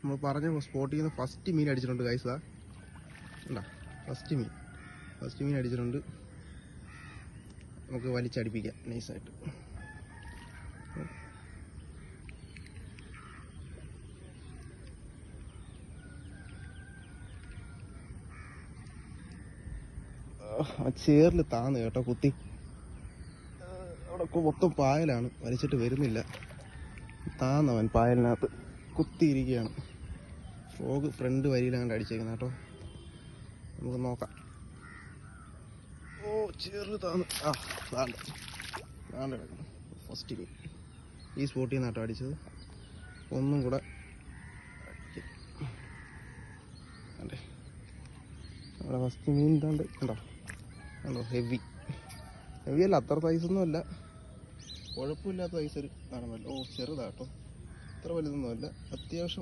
നമ്മൾ പറഞ്ഞ സ്പോട്ടിൽ നിന്ന് ഫസ്റ്റ് മീൻ അടിച്ചിട്ടുണ്ട് ഗൈസാ. ഉണ്ടോ? ഫസ്റ്റ് മീൻ അടിച്ചിട്ടുണ്ട്. നമുക്ക് വലിച്ചടിപ്പിക്കാം നൈസായിട്ട്. ചേറിൽ താന്ന് കേട്ടോ കുത്തി. അവിടെ മൊത്തം പായലാണ്, വലിച്ചിട്ട് വരുന്നില്ല. താന്നവൻ പായലിനകത്ത് കുത്തിയിരിക്കുകയാണ്. ഫ്രോഗ് ഫ്രണ്ട് വരിയിലാണ്ട് അടിച്ചേക്കുന്നത് കേട്ടോ. നമുക്ക് നോക്കാം. ഓ ചേറ് താന്ന്. താണ്ട് ഫസ്റ്റ് മീൻ ഈ സ്പോട്ടിൽ നിന്നാട്ടോ അടിച്ചത്. ഒന്നും കൂടെ അല്ലേ അവിടെ ഫസ്റ്റ് മീൻ ഇതാണ്ട് കണ്ടോ ഹെവി അല്ല, അത്ര സൈസൊന്നും അല്ല, കുഴപ്പമില്ലാത്ത സൈസ് ഒരു കാണുമല്ലോ. ചെറുതാട്ടോ, അത്ര വലുതൊന്നും അല്ല, അത്യാവശ്യം